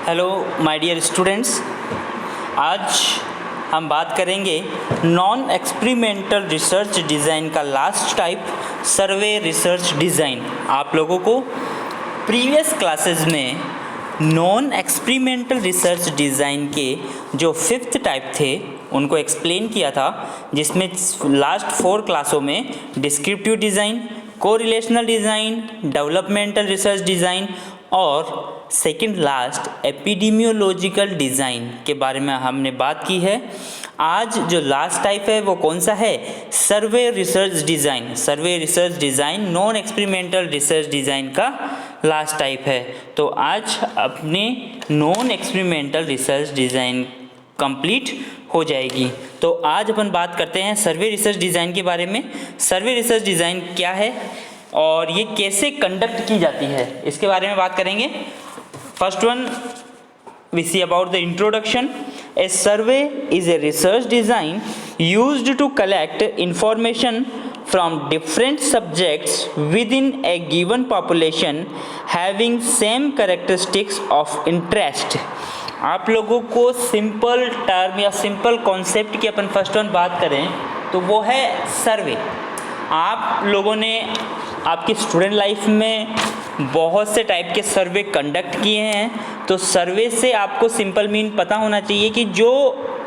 Hello my dear students, आज हम बात करेंगे नॉन एक्सपेरिमेंटल रिसर्च डिज़ाइन का लास्ट टाइप सर्वे रिसर्च डिज़ाइन। आप लोगों को प्रीवियस क्लासेस में नॉन एक्सपेरिमेंटल रिसर्च डिज़ाइन के जो 5th टाइप थे उनको एक्सप्लेन किया था, जिसमें लास्ट 4 क्लासों में descriptive design, correlational design, developmental research design और सेकंड लास्ट एपिडेमियोलॉजिकल डिज़ाइन के बारे में हमने बात की है। आज जो लास्ट टाइप है वो कौन सा है? सर्वे रिसर्च डिज़ाइन। सर्वे research design non experimental research design का लास्ट टाइप है। तो आज अपने non experimental research design complete हो जाएगी। तो आज अपन बात करते हैं सर्वे रिसर्च डिज़ाइन के बारे में। सर्वे रिसर्च डिज़ाइन क्या है और ये कैसे कंडक्ट की जाती है, इसके बारे में बात करेंगे। First one we see about the introduction. A survey is a research design used to collect information from different subjects within a given population having same characteristics of interest. आप लोगों को सिंपल टर्म या simple concept की अपन first one बात करें तो वो है सर्वे। आप लोगों ने आपकी स्टूडेंट लाइफ में बहुत से टाइप के सर्वे कंडक्ट किए हैं, तो सर्वे से आपको सिंपल मीन पता होना चाहिए कि जो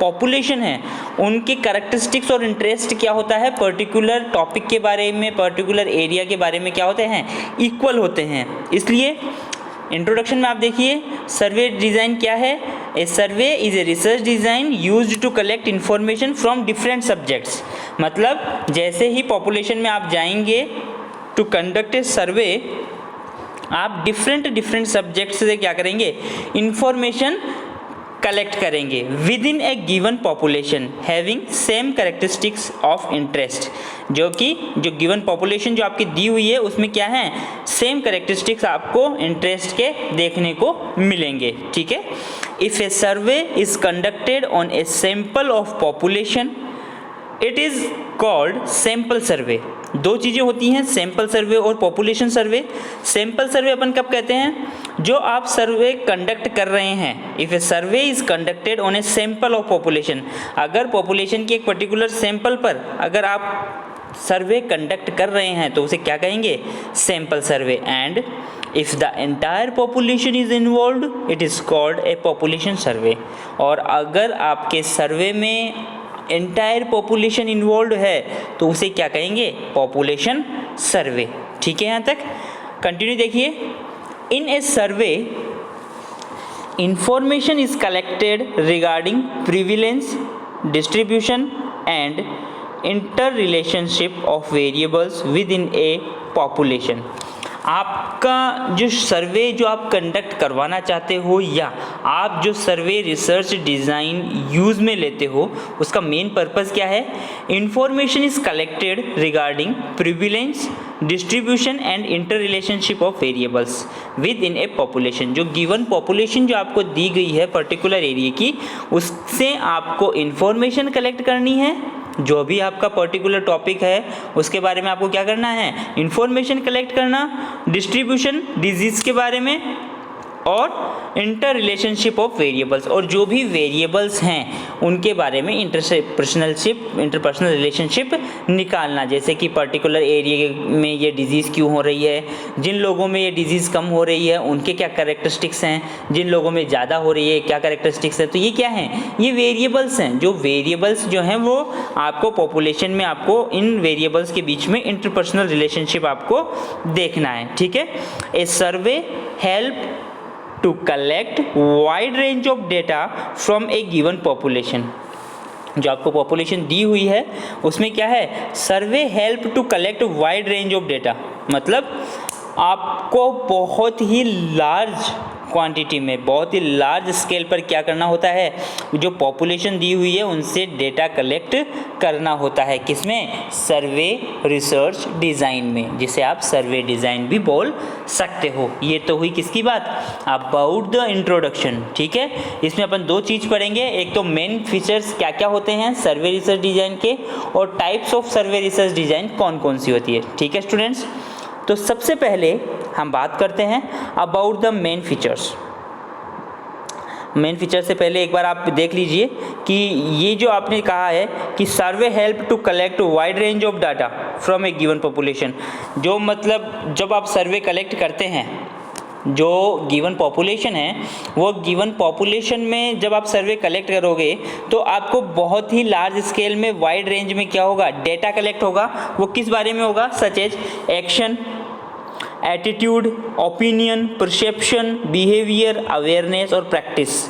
पॉपुलेशन है उनके कैरेक्टरिस्टिक्स और इंटरेस्ट क्या होता है, पर्टिकुलर टॉपिक के बारे में, पर्टिकुलर एरिया के बारे में क्या होते हैं, इक्वल होते हैं। इसलिए इंट्रोडक्शन में आप देखिए सर्वे डिज़ाइन क्या है। A survey is a research design used to collect information from different subjects. मतलब जैसे ही पॉपुलेशन में आप जाएंगे टू कंडक्ट ए सर्वे, आप डिफरेंट सब्जेक्ट्स से क्या करेंगे, इन्फॉर्मेशन कलेक्ट करेंगे with in A given population having same characteristics of interest. जो गिवन पॉपुलेशन जो आपकी दी हुई है उसमें क्या है, सेम कैरेक्टरिस्टिक्स आपको इंटरेस्ट के देखने को मिलेंगे। ठीक है। If A survey is conducted on a sample of population it is called sample survey. दो चीज़ें होती हैं, सैंपल सर्वे और पॉपुलेशन सर्वे। सैंपल सर्वे अपन कब कहते हैं, जो आप सर्वे कंडक्ट कर रहे हैं। If A survey is conducted on a sample of population, अगर पॉपुलेशन की एक पर्टिकुलर सैंपल पर अगर आप सर्वे कंडक्ट कर रहे हैं तो उसे क्या कहेंगे, sample survey. And if the entire population is involved it is called a population survey. और अगर आपके सर्वे में एंटायर पॉपुलेशन इन्वॉल्व है तो उसे क्या कहेंगे, पॉपुलेशन सर्वे। ठीक है, यहाँ तक कंटिन्यू देखिए। In a survey information is collected regarding prevalence, distribution and inter relationship of variables with in a population. आपका जो सर्वे जो आप कंडक्ट करवाना चाहते हो या आप जो सर्वे रिसर्च डिज़ाइन यूज़ में लेते हो उसका मेन पर्पस क्या है, information is collected regarding prevalence, distribution and inter relationship of variables with in a population. जो गिवन पॉपुलेशन जो आपको दी गई है पर्टिकुलर एरिया की, उससे आपको इंफॉर्मेशन कलेक्ट करनी है। जो भी आपका पर्टिकुलर टॉपिक है उसके बारे में आपको क्या करना है, इंफॉर्मेशन कलेक्ट करना, डिस्ट्रीब्यूशन डिजीज़ के बारे में और इंटर रिलेशनशिप ऑफ वेरिएबल्स, और जो भी वेरिएबल्स हैं उनके बारे में इंटरपर्सनल रिलेशनशिप निकालना। जैसे कि पर्टिकुलर एरिया में ये डिजीज़ क्यों हो रही है, जिन लोगों में ये डिजीज़ कम हो रही है उनके क्या कैरेक्टरिस्टिक्स हैं, जिन लोगों में ज़्यादा हो रही है क्या कैरेक्टरिस्टिक्स है। तो ये क्या हैं, ये वेरिएबल्स हैं। जो वेरिएबल्स जो हैं वो आपको पॉपुलेशन में आपको इन वेरिएबल्स के बीच में इंटरपर्सनल रिलेशनशिप आपको देखना है। ठीक है। A survey help to collect wide range of data from a given population। जो आपको पॉपुलेशन दी हुई है उसमें क्या है, survey help to collect wide range of data. मतलब आपको बहुत ही लार्ज क्वांटिटी में, बहुत ही लार्ज स्केल पर क्या करना होता है, जो पॉपुलेशन दी हुई है उनसे डेटा कलेक्ट करना होता है। किसमें, सर्वे रिसर्च डिज़ाइन में, जिसे आप सर्वे डिज़ाइन भी बोल सकते हो। ये तो हुई किसकी बात, अबाउट द इंट्रोडक्शन। ठीक है। इसमें अपन दो चीज़ पढ़ेंगे, एक तो मेन फीचर्स क्या क्या होते हैं सर्वे रिसर्च डिज़ाइन के, और types of survey research design कौन कौन सी होती है। ठीक है स्टूडेंट्स। तो सबसे पहले हम बात करते हैं about the main features. Main feature से पहले एक बार आप देख लीजिए कि ये जो आपने कहा है कि survey help to collect wide range of data from a given population, जो मतलब जब आप सर्वे कलेक्ट करते हैं जो गिवन पॉपुलेशन है, वो गिवन पॉपुलेशन में जब आप सर्वे कलेक्ट करोगे तो आपको बहुत ही लार्ज स्केल में वाइड रेंज में क्या होगा, डेटा कलेक्ट होगा। वो किस बारे में होगा, such as action, attitude, opinion, perception, behaviour, awareness और प्रैक्टिस।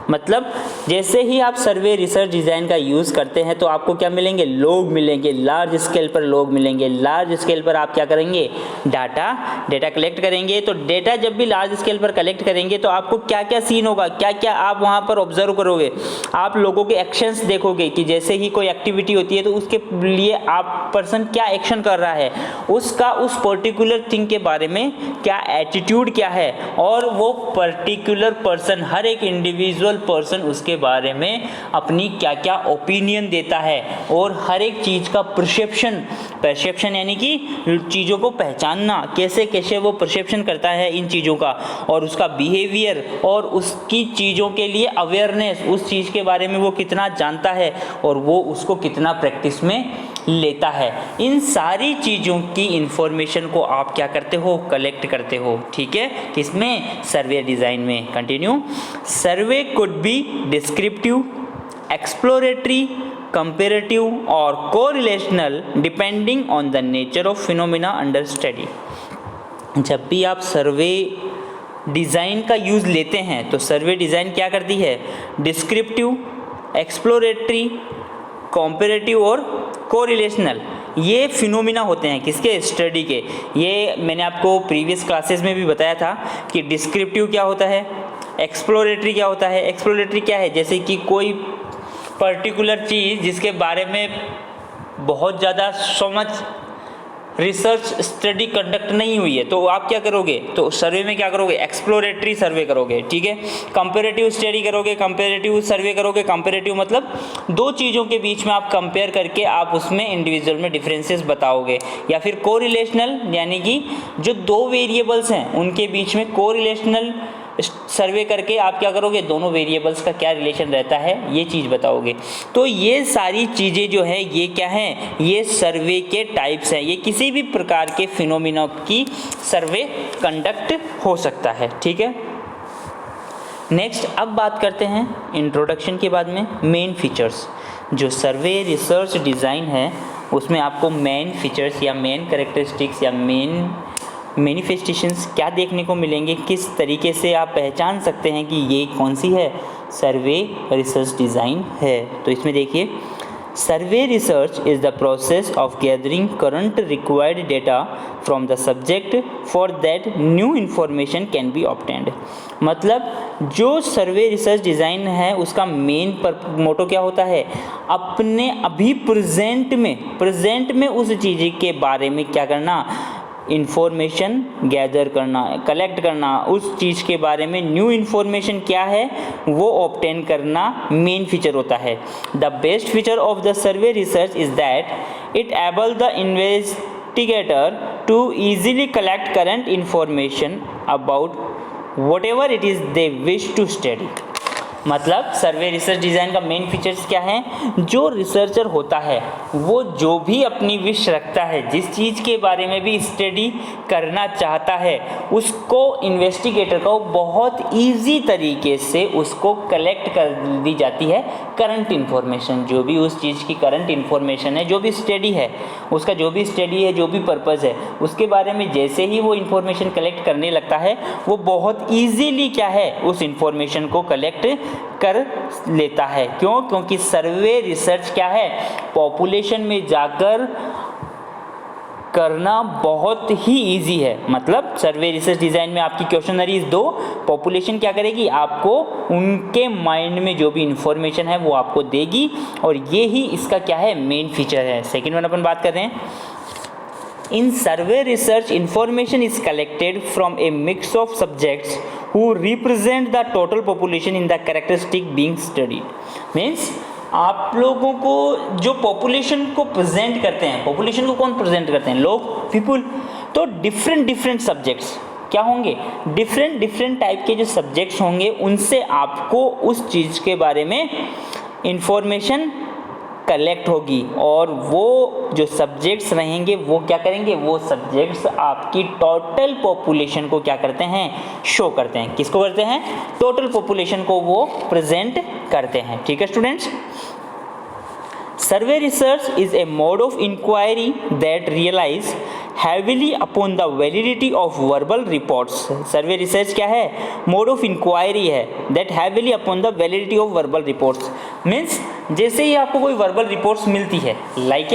मतलब जैसे ही आप सर्वे रिसर्च डिज़ाइन का यूज़ करते हैं तो आपको क्या मिलेंगे, लोग मिलेंगे, लार्ज स्केल पर लोग मिलेंगे। लार्ज स्केल पर आप क्या करेंगे, डेटा कलेक्ट करेंगे। तो डेटा जब भी लार्ज स्केल पर कलेक्ट करेंगे तो आपको क्या क्या सीन होगा, क्या क्या आप वहाँ पर ऑब्जर्व करोगे, आप लोगों के एक्शंस देखोगे कि जैसे ही कोई एक्टिविटी होती है तो उसके लिए आप पर्सन क्या एक्शन कर रहा है, उसका उस पर्टिकुलर थिंग के बारे में क्या एटीट्यूड क्या है, और वो पर्टिकुलर पर्सन, हर एक इंडिविजुअल पर्सन उसके बारे में अपनी क्या क्या ओपिनियन देता है, और हर एक चीज़ का परसेप्शन यानी कि चीज़ों को पहचानना, कैसे कैसे वो परसेप्शन करता है इन चीज़ों का, और उसका बिहेवियर और उसकी चीज़ों के लिए अवेयरनेस, उस चीज़ के बारे में वो कितना जानता है और वो उसको कितना प्रैक्टिस में लेता है। इन सारी चीज़ों की इंफॉर्मेशन को आप क्या करते हो, कलेक्ट करते हो। ठीक है, किसमें, सर्वे डिज़ाइन में। Continue. Survey could be descriptive, exploratory, comparative और correlational depending on the nature of phenomena under study. जब भी आप सर्वे डिज़ाइन का यूज़ लेते हैं तो सर्वे डिज़ाइन क्या करती है, डिस्क्रिप्टिव, एक्सप्लोरेटरी, कंपेरेटिव और कोरिलेशनल, ये फिनोमिना होते हैं किसके, स्टडी के। ये मैंने आपको प्रीवियस क्लासेस में भी बताया था कि डिस्क्रिप्टिव क्या होता है, एक्सप्लोरेटरी क्या होता है। एक्सप्लोरेटरी क्या है, जैसे कि कोई पर्टिकुलर चीज़ जिसके बारे में बहुत ज़्यादा समझ रिसर्च स्टडी कंडक्ट नहीं हुई है तो आप क्या करोगे, तो सर्वे में क्या करोगे, एक्सप्लोरेटरी सर्वे करोगे। ठीक है, कंपेरेटिव स्टडी करोगे, कंपेरेटिव सर्वे करोगे। कंपेरेटिव मतलब दो चीज़ों के बीच में आप कंपेयर करके आप उसमें इंडिविजुअल में डिफरेंसेस बताओगे। या फिर कोरिलेशनल यानी कि जो दो वेरिएबल्स हैं उनके बीच में कोरिलेशनल सर्वे करके आप क्या करोगे, दोनों वेरिएबल्स का क्या रिलेशन रहता है ये चीज़ बताओगे। तो ये सारी चीज़ें जो है ये क्या हैं, ये सर्वे के टाइप्स हैं। ये किसी भी प्रकार के फिनोमिना की सर्वे कंडक्ट हो सकता है। ठीक है, नेक्स्ट अब बात करते हैं इंट्रोडक्शन के बाद में मेन फीचर्स। जो सर्वे रिसर्च डिज़ाइन है उसमें आपको मेन फीचर्स या मेन कैरेक्टरिस्टिक्स या मेन मैनिफेस्टेशंस क्या देखने को मिलेंगे, किस तरीके से आप पहचान सकते हैं कि ये कौन सी है, सर्वे रिसर्च डिज़ाइन है। तो इसमें देखिए, सर्वे research is the process of gathering current required data from the subject for that new information can be obtained. मतलब जो सर्वे रिसर्च डिज़ाइन है उसका मेन मोटो क्या होता है, अपने अभी प्रेजेंट में उस चीज़ के बारे में क्या करना, इन्फॉर्मेशन गैदर करना, कलेक्ट करना, उस चीज़ के बारे में न्यू इन्फॉर्मेशन क्या है वो ऑब्टेन करना मेन फीचर होता है। The best feature of the survey research is that it able the investigator to easily collect current information about whatever it is they wish to study. मतलब survey research design का main features क्या है, जो researcher होता है वो जो भी अपनी विश रखता है, जिस चीज़ के बारे में भी स्टडी करना चाहता है, उसको इन्वेस्टिगेटर को बहुत इजी तरीके से उसको कलेक्ट कर दी जाती है करंट इन्फॉर्मेशन। जो भी उस चीज़ की करंट इन्फॉर्मेशन है, जो भी स्टडी है, उसका जो भी स्टडी है, जो भी पर्पज़ है, उसके बारे में जैसे ही वो इन्फॉर्मेशन कलेक्ट करने लगता है वो बहुत ईजीली क्या है, उस इन्फॉर्मेशन को कलेक्ट कर लेता है। क्यों? क्योंकि सर्वे रिसर्च क्या है, पॉपुलेशन में जाकर करना बहुत ही इजी है। मतलब सर्वे रिसर्च डिज़ाइन में आपकी क्वेश्चनरीज दो, पॉपुलेशन क्या करेगी, आपको उनके माइंड में जो भी इंफॉर्मेशन है वो आपको देगी, और ये ही इसका क्या है, मेन फीचर है। सेकेंड वन अपन बात कर रहे हैं, in survey research information is collected from a mix of subjects who represent the total population in the characteristic being studied। Means आप लोगों को जो पॉपुलेशन को प्रेजेंट करते हैं, पॉपुलेशन को कौन प्रेजेंट करते हैं, लोग, पीपुल। तो डिफरेंट सब्जेक्ट्स, क्या होंगे, डिफरेंट टाइप के जो सब्जेक्ट्स होंगे उनसे आपको उस चीज़ के बारे में इंफॉर्मेशन कलेक्ट होगी, और वो जो सब्जेक्ट्स रहेंगे वो क्या करेंगे, वो सब्जेक्ट्स आपकी टोटल पॉपुलेशन को क्या करते हैं, शो करते हैं। किसको करते हैं, टोटल पॉपुलेशन को वो प्रेजेंट करते हैं। ठीक है students, survey research is a mode of inquiry that realize heavily upon the validity of verbal reports। Survey research क्या है, मोड ऑफ इंक्वायरी है that heavily upon the validity of verbal reports। Means जैसे ही आपको कोई verbal reports मिलती है, like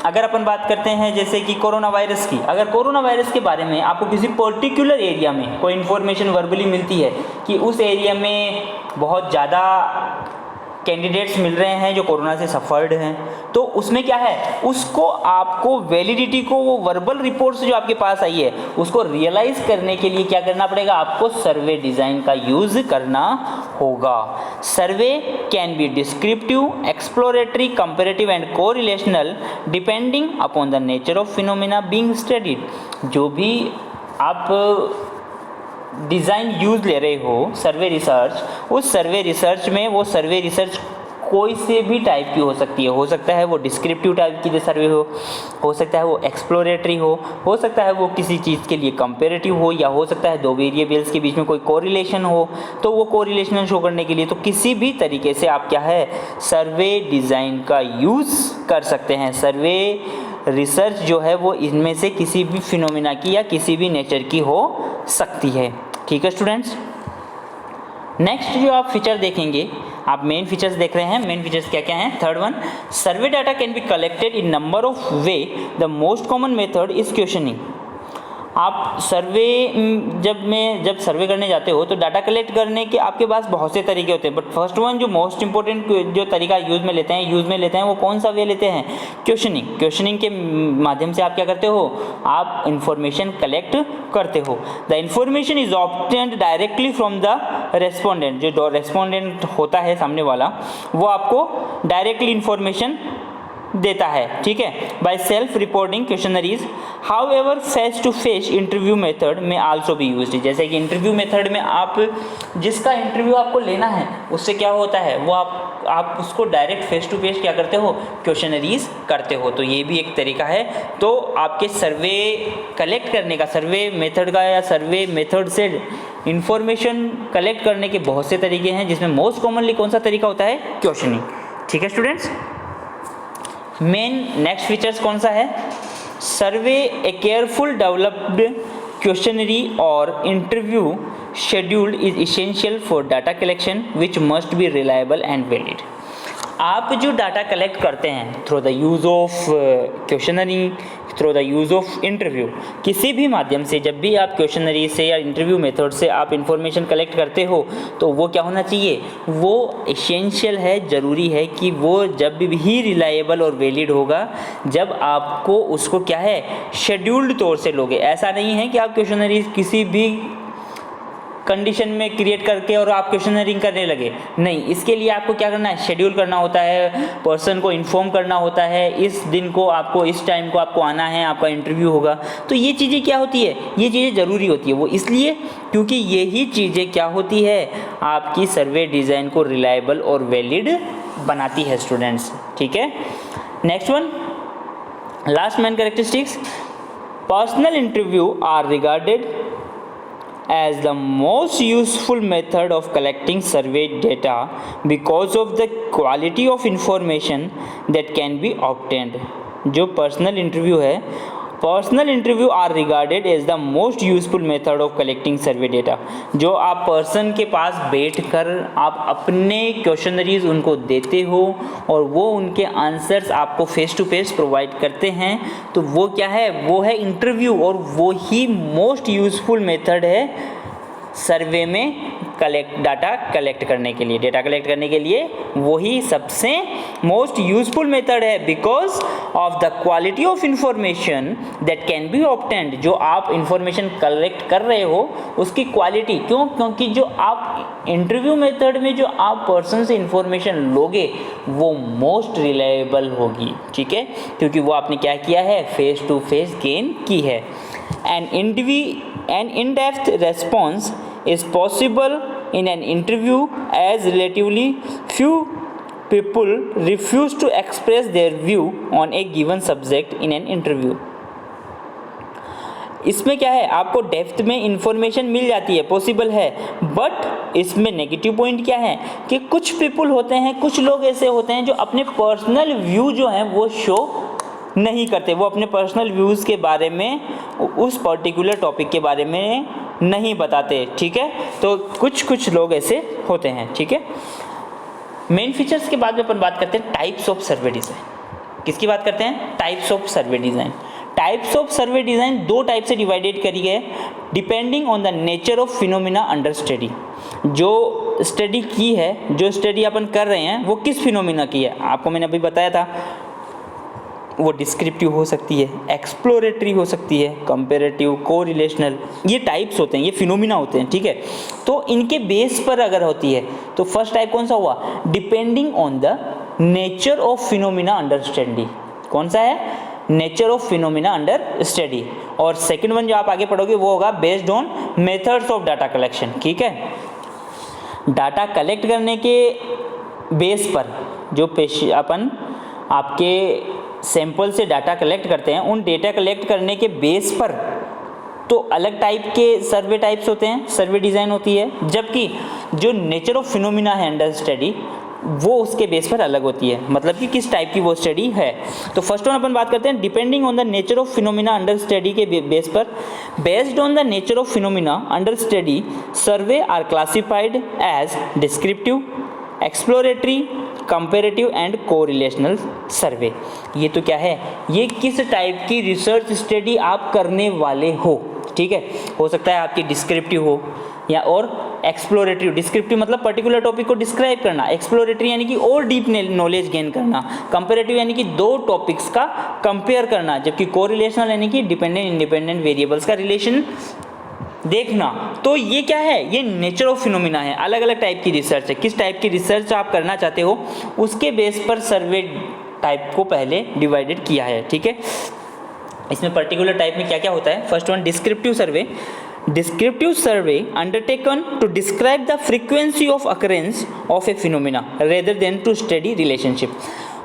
अगर अपन बात करते हैं जैसे कि कोरोना वायरस की, अगर कोरोना वायरस के बारे में आपको किसी पर्टिकुलर एरिया में कोई इन्फॉर्मेशन वर्बली मिलती है कि उस एरिया में बहुत ज़्यादा कैंडिडेट्स मिल रहे हैं जो कोरोना से सफर्ड हैं, तो उसमें क्या है, उसको आपको वैलिडिटी को, वो वर्बल रिपोर्ट्स जो आपके पास आई है उसको रियलाइज करने के लिए क्या करना पड़ेगा, आपको सर्वे डिज़ाइन का यूज़ करना होगा। Survey can be descriptive, exploratory, comparative and correlational depending upon the nature of phenomena being studied. जो भी आप डिज़ाइन यूज़ ले रहे हो सर्वे रिसर्च, उस सर्वे रिसर्च में वो सर्वे रिसर्च कोई से भी टाइप की हो सकती है। हो सकता है वो डिस्क्रिप्टिव टाइप की सर्वे हो सकता है वो एक्सप्लोरेटरी हो सकता है वो किसी चीज़ के लिए कंपेरेटिव हो, या हो सकता है दो वेरिएबल्स के बीच में कोई कोरिलेशन हो तो वो कोरिलेशन शो करने के लिए, तो किसी भी तरीके से आप क्या है, सर्वे डिज़ाइन का यूज़ कर सकते हैं। सर्वे रिसर्च जो है वो इनमें से किसी भी फिनोमिना की या किसी भी नेचर की हो सकती है। ठीक है स्टूडेंट्स, नेक्स्ट जो आप फीचर देखेंगे, आप मेन फीचर्स देख रहे हैं, मेन फीचर्स क्या क्या हैं। Third one, survey data can be collected in number of way, the most common method is questioning. आप जब सर्वे करने जाते हो तो डाटा कलेक्ट करने के आपके पास बहुत से तरीके होते हैं, बट फर्स्ट वन जो मोस्ट इंपॉर्टेंट जो तरीका यूज़ में लेते हैं वो कौन सा वे लेते हैं, क्वेश्चनिंग के माध्यम से आप क्या करते हो, आप इंफॉर्मेशन कलेक्ट करते हो। The information is obtained directly from the respondent, जो रेस्पोंडेंट होता है सामने वाला वो आपको डायरेक्टली इंफॉर्मेशन देता है। ठीक है, by self reporting questionnaires. However face to face interview method में आल्सो बी यूज्ड। जैसे कि इंटरव्यू मेथड में आप जिसका इंटरव्यू आपको लेना है उससे क्या होता है, वो आप उसको डायरेक्ट फेस टू फेस क्या करते हो, क्वेश्चनरीज करते हो। तो ये भी एक तरीका है। तो आपके सर्वे कलेक्ट करने का, सर्वे मेथड का या सर्वे मेथड से इंफॉर्मेशन कलेक्ट करने के बहुत से तरीके हैं, जिसमें मोस्ट कॉमनली कौन सा तरीका होता है, क्वेश्चनिंग। ठीक है स्टूडेंट्स, मेन नेक्स्ट फीचर्स कौन सा है, सर्वे ए केयरफुल डेवलप्ड क्वेश्चनरी और interview schedule is essential for data collection which must be reliable and valid. आप जो डाटा कलेक्ट करते हैं through the use of questionnaire, through the use of interview, किसी भी माध्यम से जब भी आप क्वेश्चनरी से या इंटरव्यू मेथड से आप इंफॉर्मेशन कलेक्ट करते हो तो वो क्या होना चाहिए, वो एसेंशियल है, ज़रूरी है कि वो जब भी रिलायबल और वैलिड होगा जब आपको उसको क्या है, शेड्यूल्ड तौर से लोगे। ऐसा नहीं है कि आप क्वेश्चनरी किसी भी कंडीशन में क्रिएट करके और आप क्वेश्चनरिंग करने लगे, नहीं, इसके लिए आपको क्या करना है, शेड्यूल करना होता है, पर्सन को इन्फॉर्म करना होता है, इस दिन को आपको, इस टाइम को आपको आना है, आपका इंटरव्यू होगा। तो ये चीज़ें क्या होती है, ये चीज़ें ज़रूरी होती है। वो इसलिए क्योंकि यही चीज़ें क्या होती है, आपकी सर्वे डिज़ाइन को रिलायबल और वैलिड बनाती है स्टूडेंट्स। ठीक है, next one, last main characteristics, personal interview are regarded as the most useful method of collecting survey data because of the quality of information that can be obtained। जो personal interview है, personal interview are regarded as the most useful method of collecting survey data. जो आप person के पास बैठकर आप अपने questionnaires उनको देते हो और वो उनके आंसर्स आपको फेस टू फेस प्रोवाइड करते हैं, तो वो क्या है, वो है इंटरव्यू, और वो ही मोस्ट यूजफुल मेथड है सर्वे में डाटा कलेक्ट करने के लिए। डेटा कलेक्ट करने के लिए वही सबसे मोस्ट यूजफुल मेथड है, because of the quality of information that can be obtained. जो आप इंफॉर्मेशन कलेक्ट कर रहे हो उसकी क्वालिटी, क्योंकि जो आप इंटरव्यू मेथड में जो आप पर्सन से इंफॉर्मेशन लोगे वो मोस्ट रिलायबल होगी। ठीक है, क्योंकि वो आपने क्या किया है, फेस टू फेस गेन की है। an in-depth response is possible in an interview as relatively few people refuse to express their view on a given subject in an interview. इसमें क्या है, आपको डेप्थ में इंफॉर्मेशन मिल जाती है, पॉसिबल है, बट इसमें नेगेटिव पॉइंट क्या है कि कुछ पीपल होते हैं, कुछ लोग ऐसे होते हैं जो अपने पर्सनल व्यू जो हैं वो शो नहीं करते, वो अपने पर्सनल व्यूज़ के बारे में, उस पर्टिकुलर टॉपिक के बारे में नहीं बताते, ठीक है। तो कुछ लोग ऐसे होते हैं, ठीक है। मेन फीचर्स के बाद में अपन बात करते हैं टाइप्स ऑफ सर्वे डिज़ाइन। किसकी बात करते हैं? Types of survey design. Types of survey design दो टाइप से डिवाइडेड करी गए depending on the nature of phenomena under study. जो स्टडी की है, जो स्टडी अपन कर रहे हैं वो किस फिनोमिना की है, आपको मैंने अभी बताया था, वो डिस्क्रिप्टिव हो सकती है, एक्सप्लोरेटरी हो सकती है, कंपेरेटिव, कोरिलेशनल, ये टाइप्स होते हैं, ये फिनोमिना होते हैं, ठीक है। तो इनके बेस पर अगर होती है तो फर्स्ट टाइप कौन सा हुआ? Depending on the nature of phenomena under study. कौन सा है? Nature of phenomena under study. और सेकंड वन जो आप आगे पढ़ोगे वो होगा based on methods of data collection, ठीक है। डाटा कलेक्ट करने के बेस पर जो अपन आपके सैंपल से डाटा कलेक्ट करते हैं, उन डेटा कलेक्ट करने के बेस पर तो अलग टाइप के सर्वे टाइप्स होते हैं, सर्वे डिज़ाइन होती है, जबकि जो नेचर ऑफ फिनोमिना है अंडर स्टडी वो उसके बेस पर अलग होती है, मतलब कि किस टाइप की वो स्टडी है। तो फर्स्ट वन अपन बात करते हैं depending on the nature of phenomena under study के बेस पर। Based on the nature of phenomena under study survey are classified as descriptive, exploratory, comparative and correlational survey. ये तो क्या है, ये किस टाइप की रिसर्च स्टडी आप करने वाले हो, ठीक है। हो सकता है आपकी डिस्क्रिप्टिव हो या और एक्सप्लोरेटरी। डिस्क्रिप्टिव मतलब पर्टिकुलर टॉपिक को डिस्क्राइब करना, एक्सप्लोरेटरी यानी कि और डीप नॉलेज गेन करना, कंपेरेटिव यानी कि दो टॉपिक्स का कंपेयर करना, जबकि कोरिलेशनल यानी कि डिपेंडेंट इंडिपेंडेंट वेरिएबल्स का रिलेशन देखना। तो ये क्या है, ये नेचर ऑफ फिनोमिना है, अलग अलग टाइप की रिसर्च है। किस टाइप की रिसर्च आप करना चाहते हो उसके बेस पर सर्वे टाइप को पहले डिवाइडेड किया है, ठीक है। इसमें पर्टिकुलर टाइप में क्या क्या होता है? First one descriptive survey. Descriptive survey undertaken to describe the frequency of occurrence of a phenomena rather than to study relationship.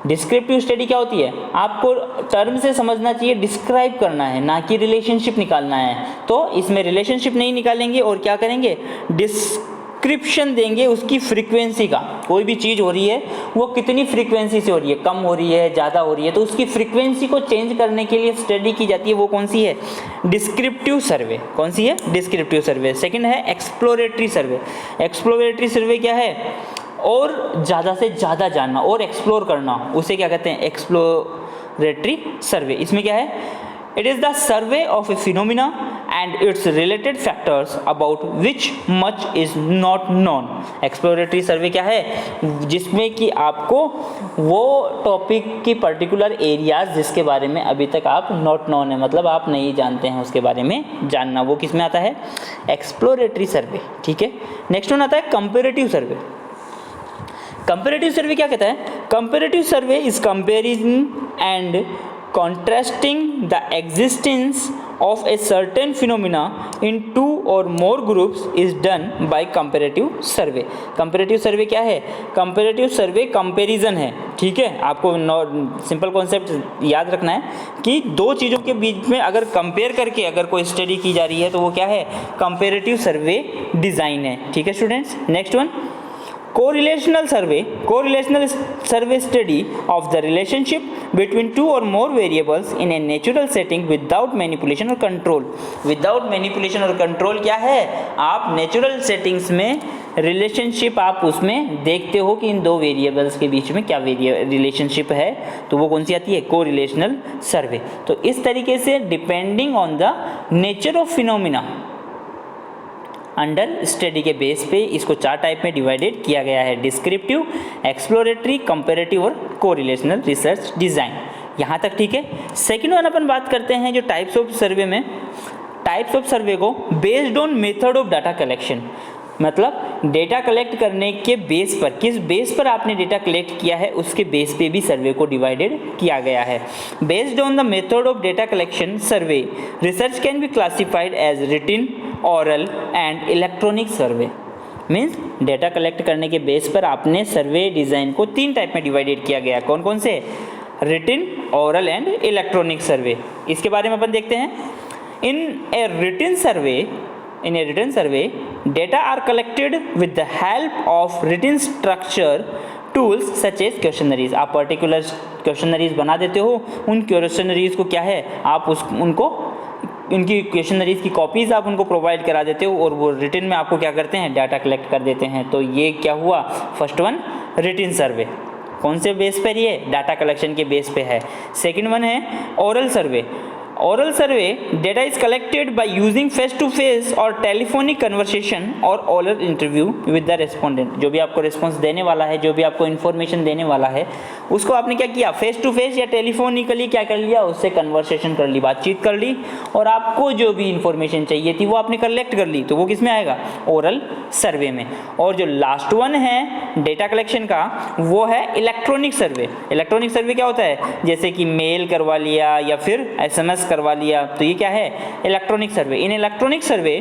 Descriptive study क्या होती है? आपको टर्म से समझना चाहिए, डिस्क्राइब करना है, ना कि रिलेशनशिप निकालना है। तो इसमें रिलेशनशिप नहीं निकालेंगे और क्या करेंगे? डिस्क्रिप्शन देंगे उसकी फ्रीक्वेंसी का। कोई भी चीज़ हो रही है वो कितनी फ्रीक्वेंसी से हो रही है, कम हो रही है, ज़्यादा हो रही है, तो उसकी फ्रीक्वेंसी को चेंज करने के लिए स्टडी की जाती है। वो कौन सी है? डिस्क्रिप्टिव सर्वे। कौन सी है? डिस्क्रिप्टिव सर्वे। सेकेंड है एक्सप्लोरेटरी सर्वे। एक्सप्लोरेटरी सर्वे क्या है? और ज़्यादा से ज़्यादा जानना और एक्सप्लोर करना, उसे क्या कहते हैं? Exploratory survey. इसमें क्या है? It is the survey of a phenomena and its related factors about which much is not known. Exploratory survey क्या है? जिसमें कि आपको वो टॉपिक की पर्टिकुलर एरियाज जिसके बारे में अभी तक आप नॉट नोन है, मतलब आप नहीं जानते हैं, उसके बारे में जानना, वो किस में आता है? एक्सप्लोरेटरी सर्वे, ठीक है। नेक्स्ट वन आता है कंपेरेटिव सर्वे। कंपेरेटिव सर्वे क्या कहता है? Comparative survey is comparing and contrasting the existence of a certain phenomena in two or more groups is done by comparative survey. comparative survey क्या है? comparative survey comparison है, ठीक है। आपको सिंपल कॉन्सेप्ट याद रखना है कि दो चीज़ों के बीच में अगर कंपेयर करके अगर कोई स्टडी की जा रही है तो वो क्या है? कंपेरेटिव सर्वे डिज़ाइन है, ठीक है students. Next one correlational survey. Correlational survey study of the relationship between two or more variables in a natural setting without manipulation or control. Without manipulation और control क्या है? आप नेचुरल सेटिंग्स में relationship आप उसमें देखते हो कि इन दो वेरिएबल्स के बीच में क्या रिलेशनशिप है, तो वो कौन सी आती है? कोरिलेशनल सर्वे। तो इस तरीके से depending on the nature of phenomena under study के बेस पे इसको चार टाइप में डिवाइडेड किया गया है: डिस्क्रिप्टिव, एक्सप्लोरेटरी, कंपेरेटिव और कोरिलेशनल रिसर्च डिज़ाइन। यहाँ तक ठीक है। सेकेंड वन अपन बात करते हैं जो टाइप्स ऑफ सर्वे में, टाइप्स ऑफ सर्वे को based on method of data collection, मतलब डेटा कलेक्ट करने के बेस पर, किस बेस पर आपने डेटा कलेक्ट किया है उसके बेस पे भी सर्वे को डिवाइडेड किया गया है। Based on the method of data collection survey research can be classified as written, oral and electronic survey. Means data collect करने के बेस पर आपने सर्वे डिज़ाइन को 3 टाइप में डिवाइडेड किया गया। कौन कौन से? Written, oral and electronic survey. इसके बारे में अपन देखते हैं। In a written survey data are collected with the help of written structure tools such as questionnaires। आप पर्टिकुलर क्वेश्चनरीज बना देते हो, उन क्वेश्चनरीज को क्या है आप उनकी क्वेश्चनरीज की कॉपीज़ आप उनको प्रोवाइड करा देते हो और वो रिटिन में आपको क्या करते हैं, डाटा कलेक्ट कर देते हैं। तो ये क्या हुआ, फर्स्ट वन रिटिन सर्वे। कौन से बेस पर? ये डाटा कलेक्शन के बेस पे है। सेकंड वन है oral survey. Oral survey data is collected by using face to face और टेलीफोनिक कन्वर्सेशन और oral interview with the respondent. जो भी आपको रिस्पॉन्स देने वाला है, जो भी आपको इन्फॉर्मेशन देने वाला है, उसको आपने क्या किया, फेस टू फेस या टेलीफोनिकली क्या कर लिया, उससे कन्वर्सेशन कर ली, बातचीत कर ली, और आपको जो भी इन्फॉर्मेशन चाहिए थी वो आपने कलेक्ट कर ली। तो वो किस में आएगा, ओरल सर्वे में। और जो लास्ट वन है डेटा कलेक्शन का, वो है इलेक्ट्रॉनिक सर्वे। इलेक्ट्रॉनिक सर्वे क्या होता है, जैसे कि मेल करवा लिया या फिर SMS करवा लिया, तो ये क्या है, electronic survey. In electronic survey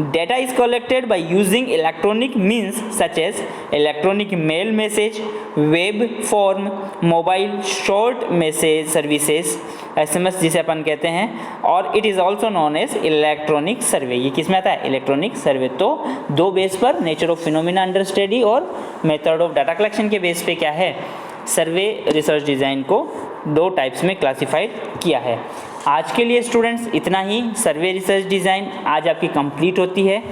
data is collected by using electronic means such as electronic mail message, web form, mobile short message services, SMS जिसे अपन कहते हैं, और it is also known as electronic survey. ये किस में आता है, इलेक्ट्रॉनिक सर्वे। तो 2 बेस पर, nature of phenomena under study और मेथड ऑफ डाटा कलेक्शन के बेस पे क्या है, सर्वे रिसर्च डिज़ाइन को 2 टाइप्स में क्लासिफाइड किया है। आज के लिए स्टूडेंट्स इतना ही। सर्वे रिसर्च डिज़ाइन आज आपकी कंप्लीट होती है,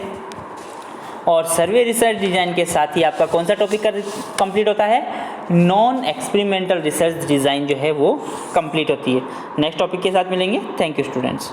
और सर्वे रिसर्च डिज़ाइन के साथ ही आपका कौन सा टॉपिक कंप्लीट होता है, नॉन एक्सपेरिमेंटल रिसर्च डिज़ाइन जो है वो कंप्लीट होती है। नेक्स्ट टॉपिक के साथ मिलेंगे। Thank you students.